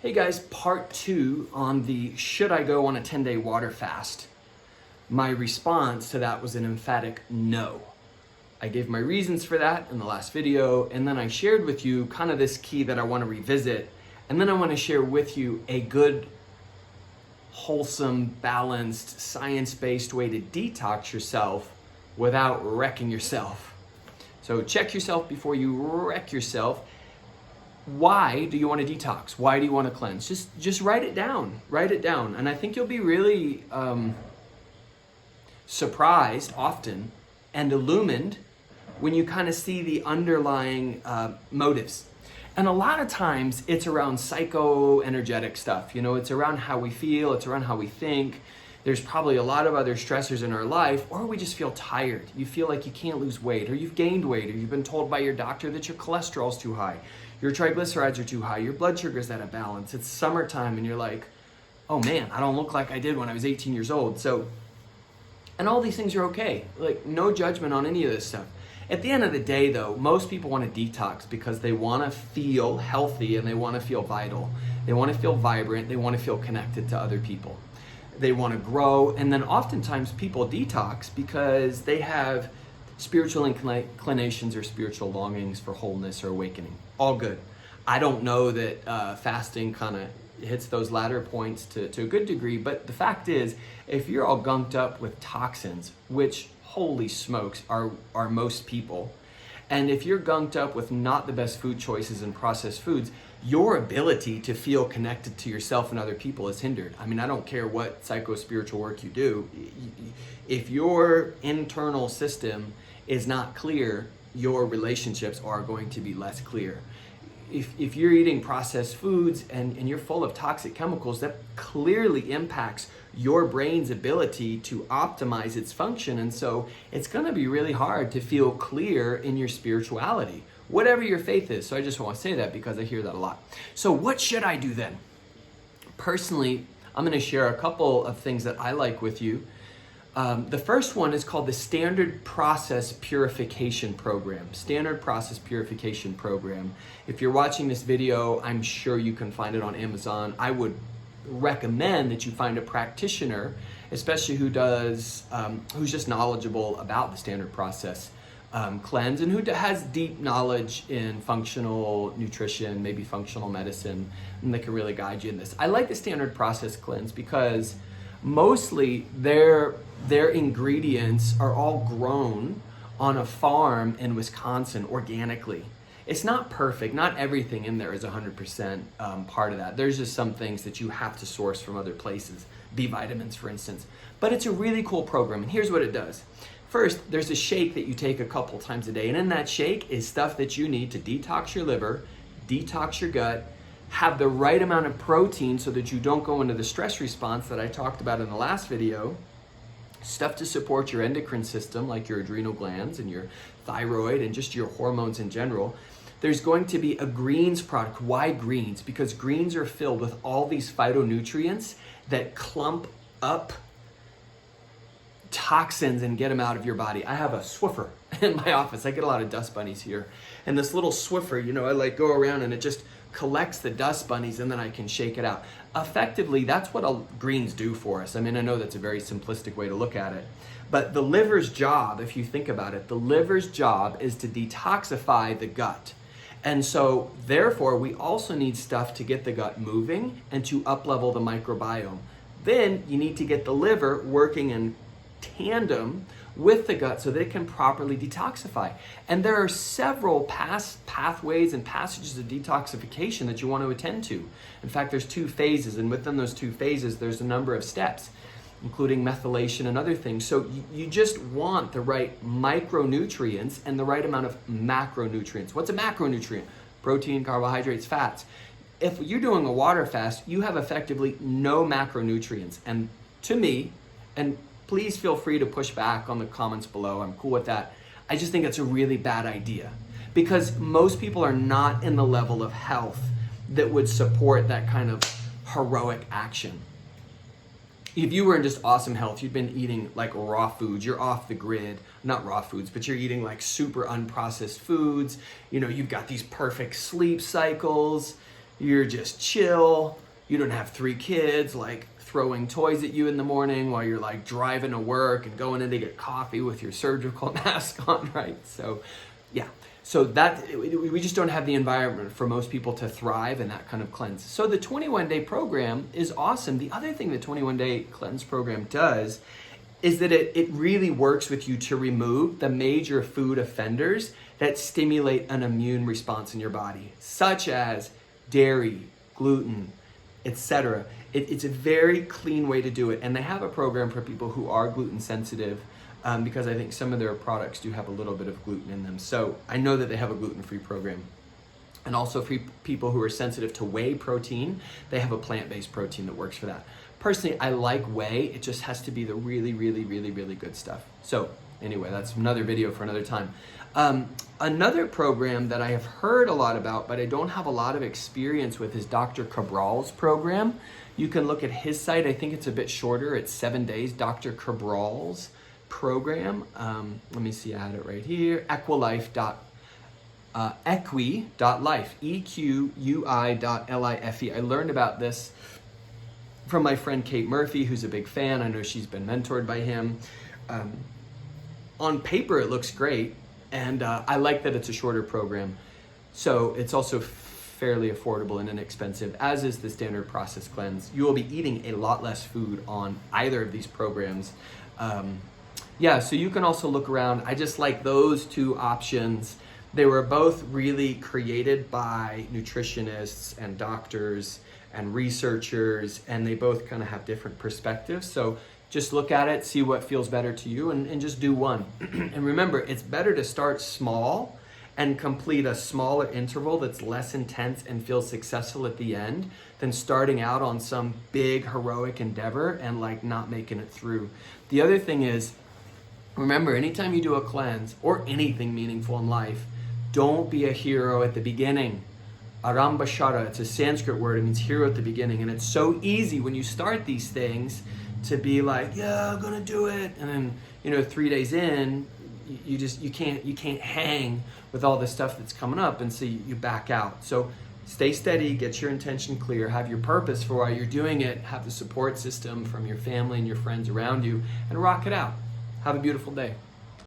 Hey guys, part 2 on the should I go on a 10-day water fast? My response to that was an emphatic no. I gave my reasons for that in the last video, and then I shared with you kind of this key that I want to revisit, and then I want to share with you a good, wholesome, balanced, science-based way to detox yourself without wrecking yourself. So check yourself before you wreck yourself. Why do you want to detox? Why do you want to cleanse? Just write it down. Write it down. And I think you'll be really surprised often and illumined when you kind of see the underlying motives. And a lot of times it's around psycho-energetic stuff. You know, it's around how we feel. It's around how we think. There's probably a lot of other stressors in our life, or we just feel tired. You feel like you can't lose weight, or you've gained weight, or you've been told by your doctor that your cholesterol's too high, your triglycerides are too high, your blood sugar's out of balance. It's summertime and you're like, oh man, I don't look like I did when I was 18 years old. So, and all these things are okay. Like, no judgment on any of this stuff. At the end of the day though, most people want to detox because they want to feel healthy and they want to feel vital. They want to feel vibrant. They want to feel connected to other people. They want to grow, and then oftentimes people detox because they have spiritual inclinations or spiritual longings for wholeness or awakening. All good. I don't know that fasting kind of hits those latter points to a good degree, but the fact is, if you're all gunked up with toxins, which holy smokes are most people, and if you're gunked up with not the best food choices and processed foods, your ability to feel connected to yourself and other people is hindered. I mean, I don't care what psycho-spiritual work you do. If your internal system is not clear, your relationships are going to be less clear. If you're eating processed foods and you're full of toxic chemicals, that clearly impacts your brain's ability to optimize its function. And so it's going to be really hard to feel clear in your spirituality, whatever your faith is. So I just want to say that because I hear that a lot. So what should I do then? Personally, I'm going to share a couple of things that I like with you. The first one is called the Standard Process Purification Program. Standard Process Purification Program. If you're watching this video, I'm sure you can find it on Amazon. I would recommend that you find a practitioner, especially who's just knowledgeable about the standard process cleanse and who has deep knowledge in functional nutrition, maybe functional medicine, and they can really guide you in this. I like the standard process cleanse because mostly their ingredients are all grown on a farm in Wisconsin organically. It's not perfect. Not everything in there is 100% part of that. There's just some things that you have to source from other places, B vitamins, for instance. But it's a really cool program, and here's what it does. First, there's a shake that you take a couple times a day, and in that shake is stuff that you need to detox your liver, detox your gut, have the right amount of protein so that you don't go into the stress response that I talked about in the last video, stuff to support your endocrine system like your adrenal glands and your thyroid and just your hormones in general. There's going to be a greens product. Why greens? Because greens are filled with all these phytonutrients that clump up toxins and get them out of your body. I have a Swiffer in my office. I get a lot of dust bunnies here. And this little Swiffer, you know, I like go around and it just collects the dust bunnies and then I can shake it out. Effectively, that's what greens do for us. I mean, I know that's a very simplistic way to look at it, but the liver's job, if you think about it, the liver's job is to detoxify the gut. And so therefore, we also need stuff to get the gut moving and to up-level the microbiome. Then you need to get the liver working in tandem with the gut so that it can properly detoxify. And there are several pathways and passages of detoxification that you want to attend to. In fact, there's 2 phases, and within those 2 phases, there's a number of steps, including methylation and other things. So you just want the right micronutrients and the right amount of macronutrients. What's a macronutrient? Protein, carbohydrates, fats. If you're doing a water fast, you have effectively no macronutrients. And to me, and please feel free to push back on the comments below. I'm cool with that. I just think it's a really bad idea because most people are not in the level of health that would support that kind of heroic action. If you were in just awesome health, you'd been eating like raw foods, you're off the grid, not raw foods, but you're eating like super unprocessed foods. You know, you've got these perfect sleep cycles. you're just chill, you don't have 3 kids like throwing toys at you in the morning while you're like driving to work and going in to get coffee with your surgical mask on, right? So yeah, so that we just don't have the environment for most people to thrive in that kind of cleanse. So the 21-day program is awesome. The other thing the 21-day cleanse program does is that it really works with you to remove the major food offenders that stimulate an immune response in your body, such as dairy, gluten, etc. It's a very clean way to do it. And they have a program for people who are gluten sensitive, because I think some of their products do have a little bit of gluten in them. So I know that they have a gluten-free program. And also for people who are sensitive to whey protein, they have a plant-based protein that works for that. Personally, I like whey. It just has to be the really, really, really, really good stuff. So anyway, that's another video for another time. Another program that I have heard a lot about, but I don't have a lot of experience with, is Dr. Cabral's program. You can look at his site. I think it's a bit shorter. It's 7 days. Dr. Cabral's program. Let me see. I had it right here. equi.life, equi.life. I learned about this from my friend Kate Murphy, who's a big fan. I know she's been mentored by him. On paper, it looks great. And I like that it's a shorter program. So it's also fairly affordable and inexpensive, as is the standard process cleanse. You will be eating a lot less food on either of these programs. Yeah, so you can also look around. I just like those 2 options. They were both really created by nutritionists and doctors and researchers, and they both kind of have different perspectives. So just look at it, see what feels better to you, and just do one. And remember, it's better to start small and complete a smaller interval that's less intense and feels successful at the end than starting out on some big heroic endeavor and like not making it through. The other thing is, remember, anytime you do a cleanse or anything meaningful in life, don't be a hero at the beginning. Arambashara, it's a Sanskrit word, it means hero at the beginning. And it's so easy when you start these things to be like, yeah, I'm gonna do it. And then, 3 days in, you can't hang with all this stuff that's coming up, and so you back out. So stay steady, get your intention clear, have your purpose for why you're doing it, have the support system from your family and your friends around you, and rock it out. Have a beautiful day.